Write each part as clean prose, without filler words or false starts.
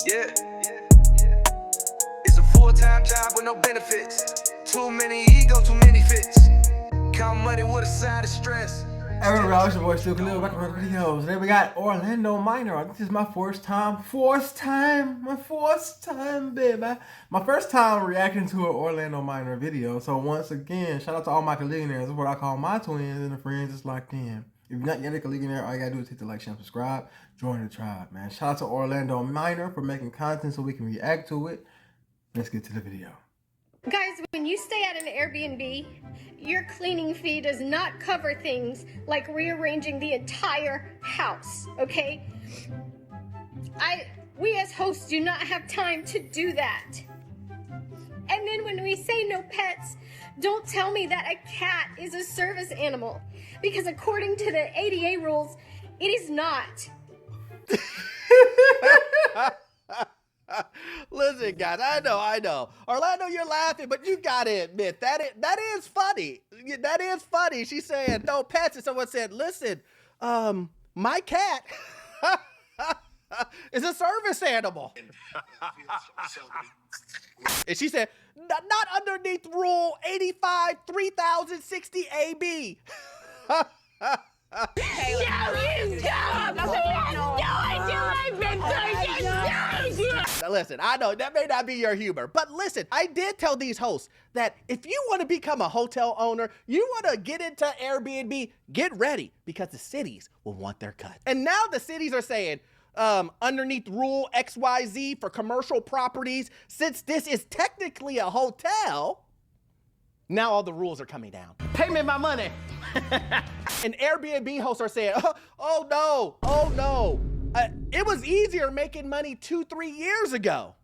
Yeah. It's a full-time job with no benefits. Too many ego, too many fits. Count money with a side of stress. Hey, everybody, it's your boy Stu Khalil, back with videos. Today we got Orlando Minor. This is my fourth time, baby. My first time reacting to an Orlando Minor video. So once again, shout out to all my colleagues. This is what I call my twins and the friends that's locked in. If you're not yet a colleague, all you gotta do is hit the like, share, and subscribe. Join the tribe, man. Shout out to Orlando Minor for making content so we can react to it. Let's get to the video. Guys, when you stay at an Airbnb, your cleaning fee does not cover things like rearranging the entire house, okay? We as hosts do not have time to do that. And then when we say no pets, don't tell me that a cat is a service animal, because according to the ADA rules, it is not. Listen, guys, I know. Orlando, you're laughing, but you gotta admit that is funny. That is funny. She's saying no pets, and someone said, "Listen, my cat is a service animal." And she said, "Not underneath Rule 85 3060 AB." Now listen, I know that may not be your humor, but listen, I did tell these hosts that if you want to become a hotel owner, you want to get into Airbnb, get ready, because the cities will want their cut. And now the cities are saying, underneath Rule XYZ for commercial properties, since this is technically a hotel, now all the rules are coming down. Pay me my money. And Airbnb hosts are saying, oh no. It was easier making money 2-3 years ago.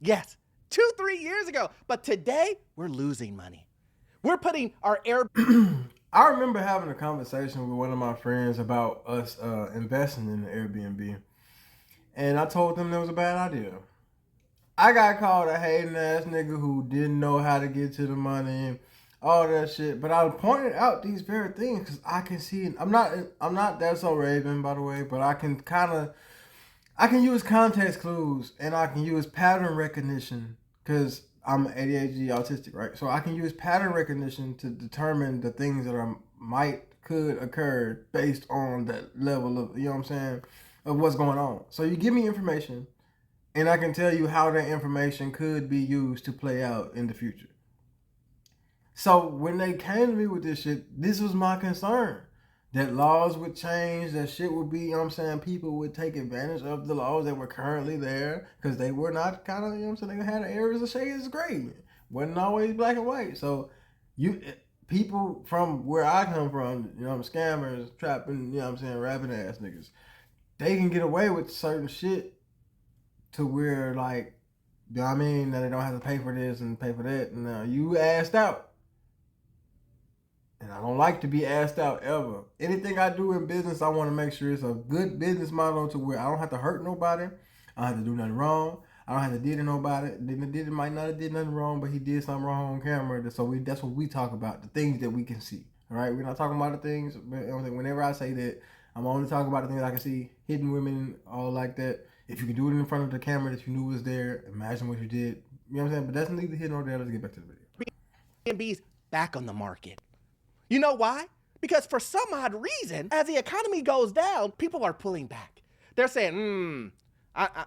Yes, 2-3 years ago. But today, we're losing money. We're putting our I remember having a conversation with one of my friends about us investing in the Airbnb. And I told them that was a bad idea. I got called a hating ass nigga who didn't know how to get to the money, all that shit. But I pointed out these very things because I can see. I'm not that so Raven, by the way, but I can use context clues and I can use pattern recognition because I'm ADHD autistic, right? So I can use pattern recognition to determine the things that could occur based on that level of, you know what I'm saying, of what's going on. So you give me information and I can tell you how that information could be used to play out in the future. So when they came to me with this shit, this was my concern. That laws would change, that shit would be, you know what I'm saying, people would take advantage of the laws that were currently there because they were not kind of, you know what I'm saying, they had areas of shades of gray. Wasn't always black and white. So people from where I come from, you know, scammers, trapping, you know what I'm saying, rapping ass niggas, they can get away with certain shit to where, like, you know what I mean, that they don't have to pay for this and pay for that. And now you asked out. And I don't like to be asked out ever. Anything I do in business, I want to make sure it's a good business model to where I don't have to hurt nobody. I don't have to do nothing wrong. I don't have to deal to nobody. It might not have did nothing wrong, but he did something wrong on camera. So that's what we talk about, the things that we can see. All right, we're not talking about the things. Whenever I say that, I'm only talking about the things I can see, hidden women, all like that. If you can do it in front of the camera that you knew was there, imagine what you did. You know what I'm saying? But that's neither here nor there. Let's get back to the video. Airbnb's back on the market. You know why? Because for some odd reason, as the economy goes down, people are pulling back. They're saying, I'm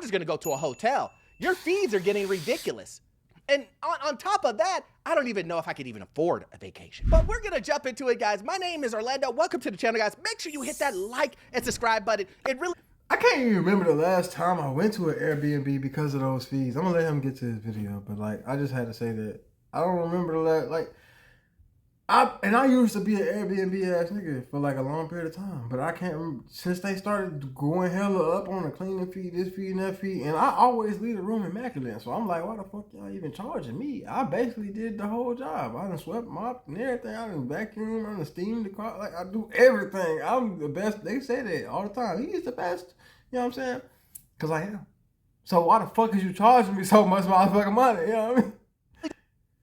just going to go to a hotel. Your fees are getting ridiculous. And on top of that, I don't even know if I could even afford a vacation. But we're going to jump into it, guys. My name is Orlando. Welcome to the channel, guys. Make sure you hit that like and subscribe button. I can't even remember the last time I went to an Airbnb because of those fees. I'm going to let him get to his video. But, like, I just had to say that. I don't remember the last, like... I used to be an Airbnb ass nigga for like a long period of time, but I can't remember since they started going hella up on the cleaning fee, this fee and that fee, and I always leave the room immaculate. So I'm like, why the fuck y'all even charging me? I basically did the whole job. I done swept, mopped, and everything. I done vacuum, I done steamed the car. Like I do everything. I'm the best. They say that all the time. He's the best. You know what I'm saying? Cause I am. So why the fuck is you charging me so much motherfucking money? You know what I mean?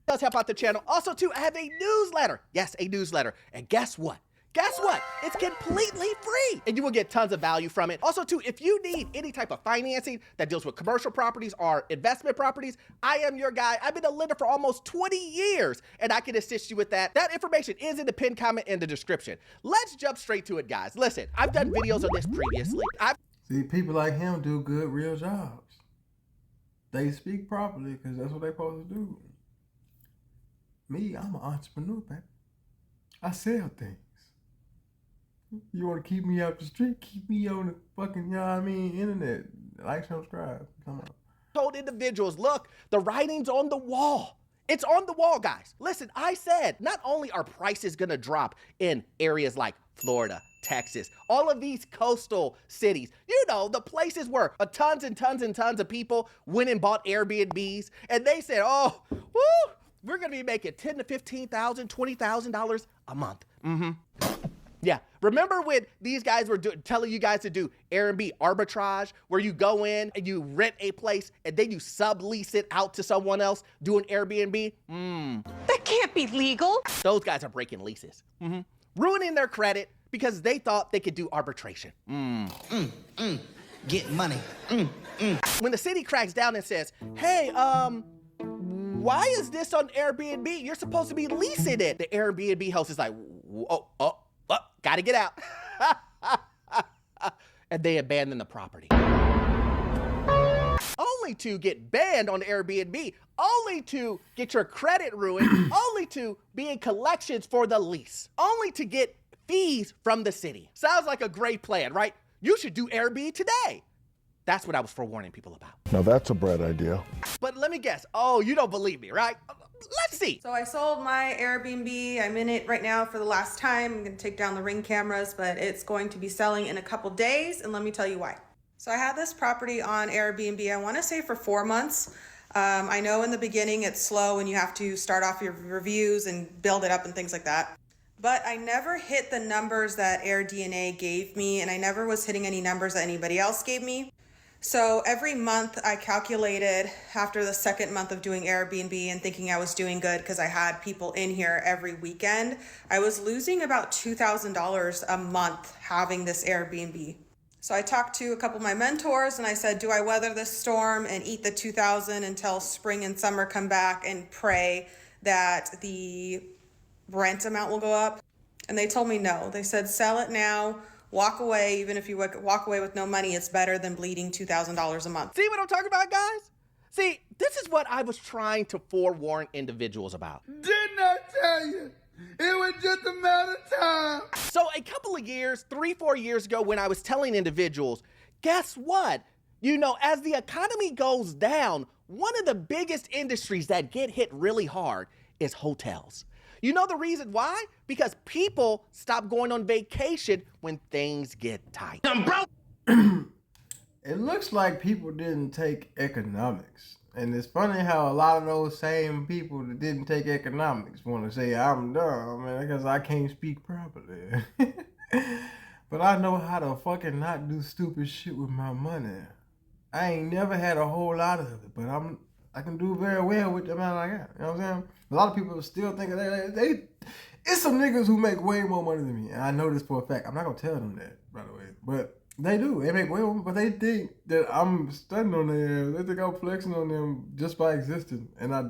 Does help out the channel. Also, too, I have a newsletter. Yes, a newsletter. And guess what? guess what? It's completely free and you will get tons of value from it. Also too, if you need any type of financing that deals with commercial properties or investment properties, I am your guy. I've been a lender for almost 20 years and I can assist you with that. That information is in the pinned comment in the description. Let's jump straight to it, guys. Listen, I've done videos on this previously. See, people like him do good, real jobs. They speak properly because that's what they're supposed to do. Me, I'm an entrepreneur, baby. I sell things. You want to keep me out the street? Keep me on the fucking, you know what I mean, internet. Like, subscribe. Come on. Told individuals, look, the writing's on the wall. It's on the wall, guys. Listen, I said, not only are prices gonna drop in areas like Florida, Texas, all of these coastal cities, you know, the places where tons and tons and tons of people went and bought Airbnbs, and they said, oh, woo, we're gonna be making $10,000 to $15,000, $20,000 a month. Yeah, remember when these guys were telling you guys to do Airbnb arbitrage, where you go in and you rent a place and then you sublease it out to someone else doing Airbnb? That can't be legal. Those guys are breaking leases, ruining their credit because they thought they could do arbitration. Get money. When the city cracks down and says, hey, why is this on Airbnb? You're supposed to be leasing it. The Airbnb host is like, oh, gotta get out. And they abandon the property. Only to get banned on Airbnb, only to get your credit ruined, only to be in collections for the lease, only to get fees from the city. Sounds like a great plan, right? You should do Airbnb today. That's what I was forewarning people about. Now that's a bright idea. But let me guess. Oh, you don't believe me, right? Let's see. So I sold my Airbnb. I'm in it right now for the last time. I'm gonna take down the Ring cameras, but it's going to be selling in a couple days, and let me tell you why. So I had this property on Airbnb, I wanna say for 4 months. I know in the beginning it's slow and you have to start off your reviews and build it up and things like that. But I never hit the numbers that AirDNA gave me, and I never was hitting any numbers that anybody else gave me. So every month I calculated after the second month of doing Airbnb and thinking I was doing good because I had people in here every weekend, I was losing about $2,000 a month having this Airbnb. So I talked to a couple of my mentors and I said, do I weather this storm and eat the $2,000 until spring and summer come back and pray that the rent amount will go up? And they told me no. They said, sell it now. Walk away. Even if you walk away with no money, it's better than bleeding $2,000 a month. See what I'm talking about, guys? See, this is what I was trying to forewarn individuals about. Didn't I tell you? It was just a matter of time. So a couple of years, 3-4 years ago, when I was telling individuals, guess what? You know, as the economy goes down, one of the biggest industries that get hit really hard is hotels. You know the reason why? Because people stop going on vacation when things get tight. I'm broke. It looks like people didn't take economics. And it's funny how a lot of those same people that didn't take economics want to say I'm dumb, man, because I can't speak properly. But I know how to fucking not do stupid shit with my money. I ain't never had a whole lot of it, but I can do very well with the amount I got. You know what I'm saying? A lot of people still think it's some niggas who make way more money than me. And I know this for a fact. I'm not going to tell them that, by the way. But they do. They make way more, but they think that I'm stunting on them. They think I'm flexing on them just by existing. And I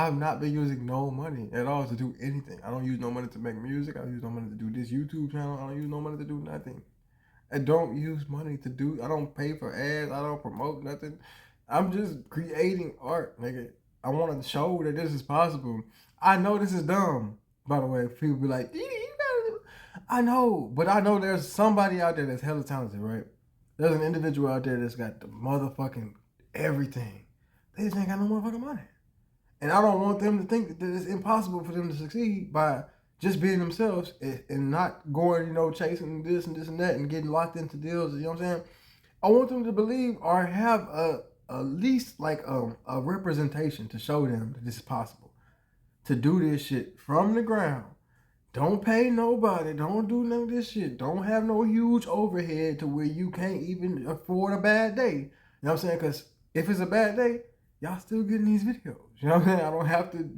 have not been using no money at all to do anything. I don't use no money to make music. I don't use no money to do this YouTube channel. I don't use no money to do nothing. I don't use money to do, I don't pay for ads. I don't promote nothing. I'm just creating art, nigga. I want to show that this is possible. I know this is dumb, by the way. People be like, I know, but I know there's somebody out there that's hella talented, right? There's an individual out there that's got the motherfucking everything. They just ain't got no motherfucking money. And I don't want them to think that it's impossible for them to succeed by just being themselves and not going, chasing this and that and getting locked into deals, you know what I'm saying? I want them to believe or have at least like a representation to show them that this is possible. To do this shit from the ground. Don't pay nobody. Don't do none of this shit. Don't have no huge overhead to where you can't even afford a bad day. You know what I'm saying? Because if it's a bad day, y'all still getting these videos. You know what I'm saying? I don't have to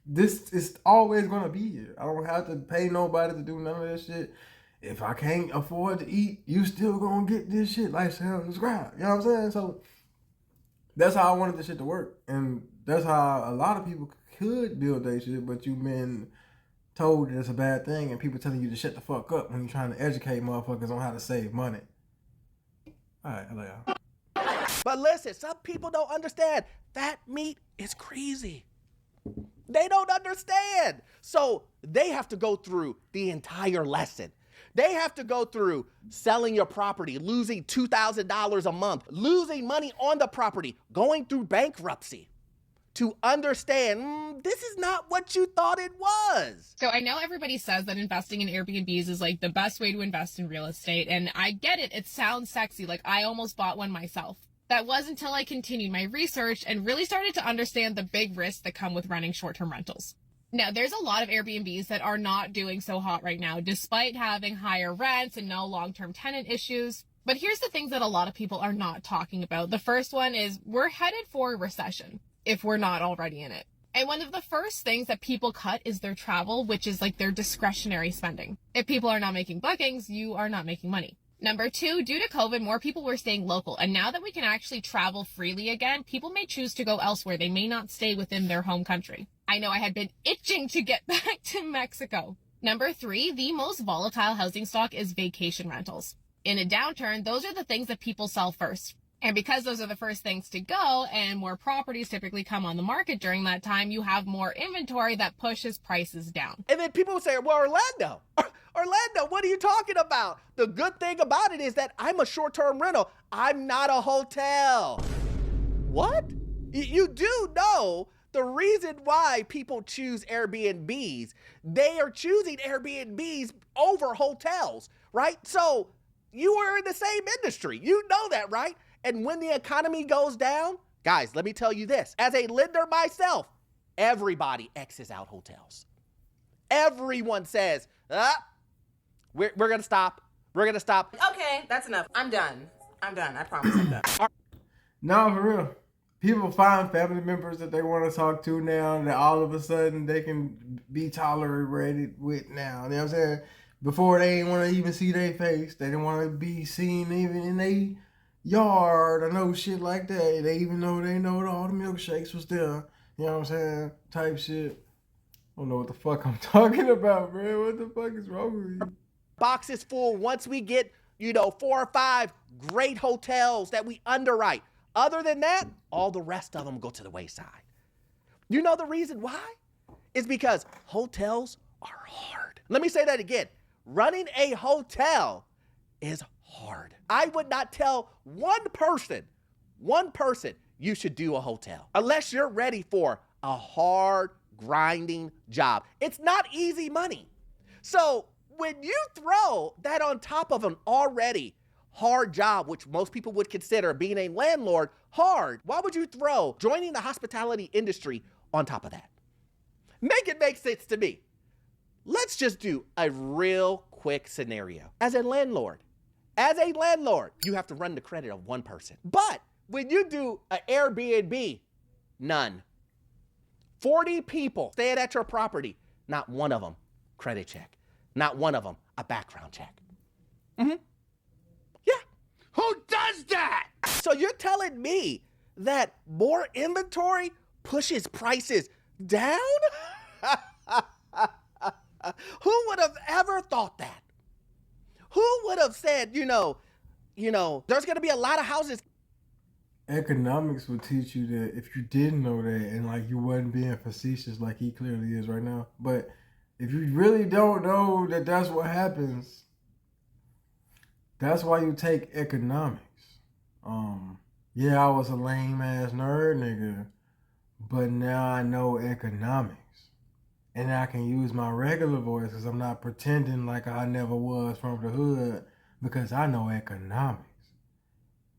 this is always gonna be here. I don't have to pay nobody to do none of that shit. If I can't afford to eat, you still gonna get this shit. Like, share, subscribe. You know what I'm saying? So that's how I wanted this shit to work, and that's how a lot of people could build their shit. But you've been told that it's a bad thing, and people telling you to shut the fuck up when you're trying to educate motherfuckers on how to save money. All right, I love y'all. But listen, some people don't understand. That meat is crazy. They don't understand. So they have to go through the entire lesson. They have to go through selling your property, losing $2,000 a month, losing money on the property, going through bankruptcy to understand this is not what you thought it was. So I know everybody says that investing in Airbnbs is like the best way to invest in real estate. And I get it. It sounds sexy. Like I almost bought one myself. That was until I continued my research and really started to understand the big risks that come with running short-term rentals. Now, there's a lot of Airbnbs that are not doing so hot right now, despite having higher rents and no long-term tenant issues. But here's the things that a lot of people are not talking about. The first one is we're headed for a recession, if we're not already in it. And one of the first things that people cut is their travel, which is like their discretionary spending. If people are not making bookings, you are not making money. Number two, due to COVID, more people were staying local. And now that we can actually travel freely again, people may choose to go elsewhere. They may not stay within their home country. I know I had been itching to get back to Mexico. Number three, the most volatile housing stock is vacation rentals. In a downturn, those are the things that people sell first. And because those are the first things to go and more properties typically come on the market during that time, you have more inventory that pushes prices down. And then people will say, well, Orlando, what are you talking about? The good thing about it is that I'm a short-term rental. I'm not a hotel. What? You do know the reason why people choose Airbnbs. They are choosing Airbnbs over hotels, right? So you are in the same industry. You know that, right? And when the economy goes down, guys, let me tell you this. As a lender myself, everybody X's out hotels. Everyone says, we're going to stop. We're going to stop. Okay, that's enough. I'm done. I promise I'm done. No, for real. People find family members that they want to talk to now that all of a sudden they can be tolerated with now. You know what I'm saying? Before they didn't want to even see their face. They didn't want to be seen even in their yard or no shit like that. They even know they know that all the milkshakes was there. You know what I'm saying? Type shit. I don't know what the fuck I'm talking about, bro. What the fuck is wrong with you? Boxes full once we get, 4 or 5 great hotels that we underwrite. Other than that, all the rest of them go to the wayside. You know the reason why? It's because hotels are hard. Let me say that again. Running a hotel is hard. I would not tell one person, you should do a hotel unless you're ready for a hard, grinding job. It's not easy money. So when you throw that on top of an already hard job, which most people would consider being a landlord hard, why would you throw joining the hospitality industry on top of that? Make it make sense to me. Let's just do a real quick scenario. As a landlord, you have to run the credit of one person. But when you do an Airbnb, none. 40 people staying at your property, not one of them credit check. Not one of them a background check. Yeah. Who does that? So you're telling me that more inventory pushes prices down? Who would have ever thought that? Who would have said, there's going to be a lot of houses. Economics would teach you that if you didn't know that and like you wasn't being facetious like he clearly is right now. But if you really don't know that that's what happens, that's why you take economics. Yeah, I was a lame ass nerd nigga, but now I know economics. And I can use my regular voice because I'm not pretending like I never was from the hood, because I know economics.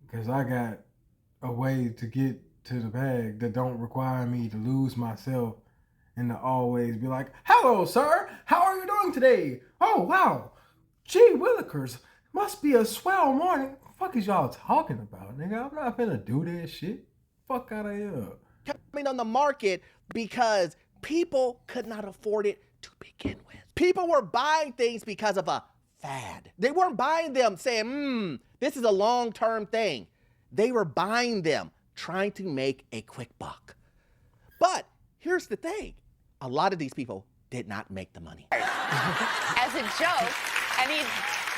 Because I got a way to get to the bag that don't require me to lose myself and to always be like, hello, sir. How are you doing today? Oh, wow. Gee willikers. Must be a swell morning. What the fuck is y'all talking about, nigga? I'm not finna do that shit. Fuck out of here. Coming on the market because people could not afford it to begin with. People were buying things because of a fad. They weren't buying them saying, this is a long-term thing. They were buying them trying to make a quick buck. But here's the thing. A lot of these people did not make the money. As a joke, and he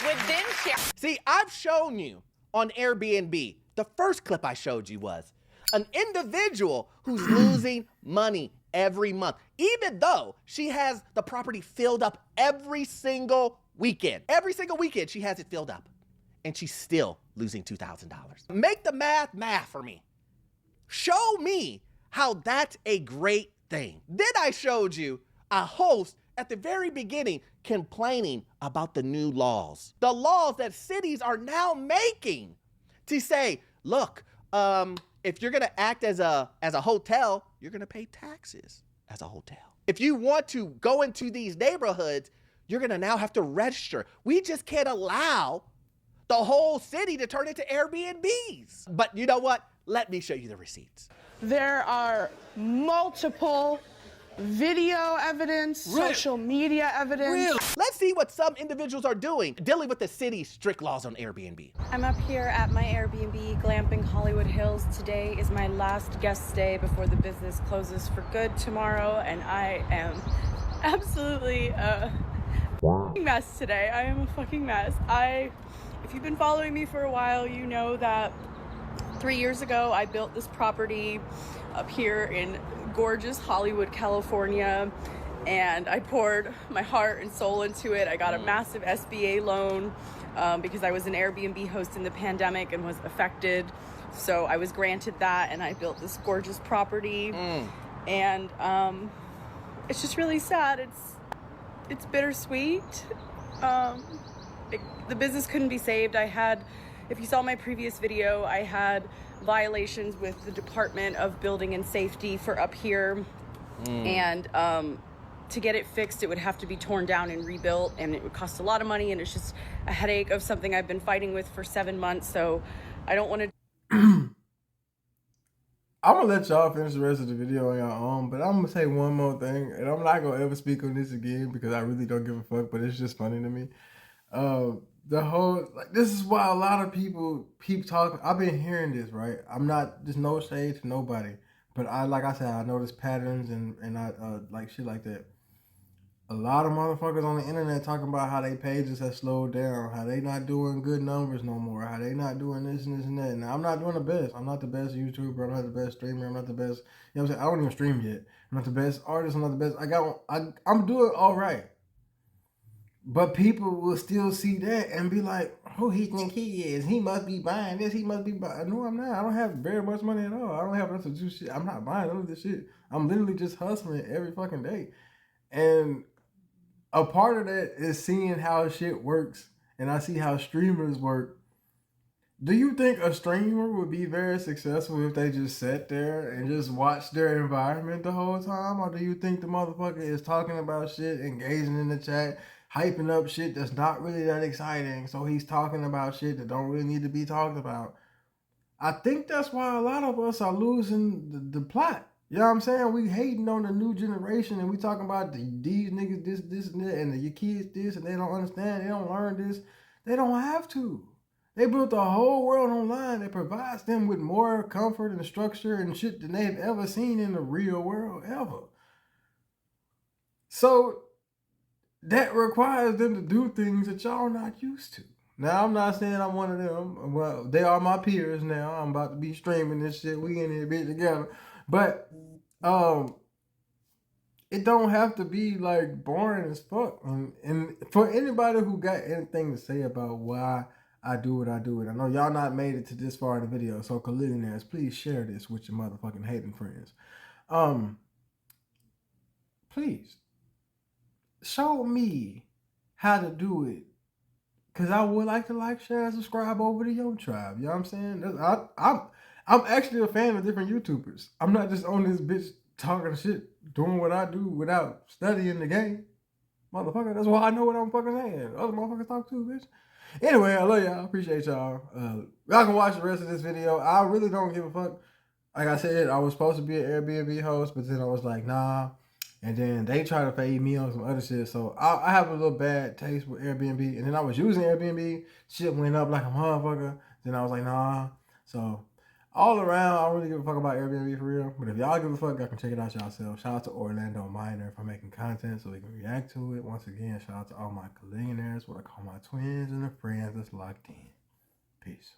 would then share. See, I've shown you on Airbnb. The first clip I showed you was an individual who's losing money every month, even though she has the property filled up every single weekend. Every single weekend, she has it filled up, and she's still losing $2,000. Make the math for me. Show me how that's a great thing. Then I showed you a host at the very beginning complaining about the new laws. The laws that cities are now making to say, look, if you're gonna act as a hotel, you're gonna pay taxes as a hotel. If you want to go into these neighborhoods, you're gonna now have to register. We just can't allow the whole city to turn into Airbnbs. But you know what? Let me show you the receipts. There are multiple video evidence, social media evidence. Let's see what some individuals are doing dealing with the city's strict laws on Airbnb. I'm up here at my Airbnb, glamping Hollywood Hills. Today is my last guest stay before the business closes for good tomorrow, and I am absolutely a mess today. I am a fucking mess. If you've been following me for a while, you know that 3 years ago I built this property up here in gorgeous Hollywood, California, and I poured my heart and soul into it. I got a massive SBA loan because I was an Airbnb host in the pandemic and was affected. So I was granted that, and I built this gorgeous property. And it's just really sad. It's bittersweet. The business couldn't be saved. If you saw my previous video, I had violations with the Department of Building and Safety for up here. And to get it fixed, it would have to be torn down and rebuilt, and it would cost a lot of money, and it's just a headache of something I've been fighting with for 7 months, so I don't want to... I'm gonna let y'all finish the rest of the video on your own, but I'm gonna say one more thing, and I'm not gonna ever speak on this again because I really don't give a fuck, but it's just funny to me. This is why a lot of people keep talking. I've been hearing this, right? There's no shade to nobody, but like I said, I notice patterns and I like shit like that. A lot of motherfuckers on the internet talking about how they pages have slowed down, how they not doing good numbers no more, how they not doing this and this and that. Now, I'm not doing the best. I'm not the best YouTuber. I'm not the best streamer. I'm not the best, you know what I'm saying? I don't even stream yet. I'm not the best artist. I'm not the best. I'm doing all right. But people will still see that and be like, who he think he is? He must be buying this. He must be buying. No, I'm not. I don't have very much money at all. I don't have enough to do shit. I'm not buying none of this shit. I'm literally just hustling every fucking day. And a part of that is seeing how shit works. And I see how streamers work. Do you think a streamer would be very successful if they just sat there and just watched their environment the whole time? Or do you think the motherfucker is talking about shit, engaging in the chat, hyping up shit that's not really that exciting, so he's talking about shit that don't really need to be talked about? I think that's why a lot of us are losing the plot. You know what I'm saying? We hating on the new generation, and we talking about these niggas this and that, and your kids this, and they don't understand, they don't learn this. They don't have to. They built the whole world online that provides them with more comfort and structure and shit than they've ever seen in the real world ever. So that requires them to do things that y'all not used to. Now, I'm not saying I'm one of them. Well, they are my peers now. I'm about to be streaming this shit. We in here bitch together. But it don't have to be like boring as fuck. And for anybody who got anything to say about why I do what I do, and I know y'all not made it to this far in the video, so Millionaires, please share this with your motherfucking hating friends. Please show me how to do it, because I would like to like, share, and subscribe over to your tribe. You know what I'm saying? I'm actually a fan of different YouTubers. I'm not just on this bitch talking shit, doing what I do without studying the game. Motherfucker, that's why I know what I'm fucking saying. Other motherfuckers talk too, bitch. Anyway, I love y'all. Appreciate y'all. Y'all can watch the rest of this video. I really don't give a fuck. Like I said, I was supposed to be an Airbnb host, but then I was like, nah, And then they try to fade me on some other shit. So I have a little bad taste with Airbnb. And then I was using Airbnb. Shit went up like a motherfucker. Then I was like, nah. So all around, I don't really give a fuck about Airbnb for real. But if y'all give a fuck, y'all can check it out yourself. Shout out to Orlando Minor for making content so we can react to it. Once again, shout out to all my millionaires, what I call my twins and the friends that's locked in. Peace.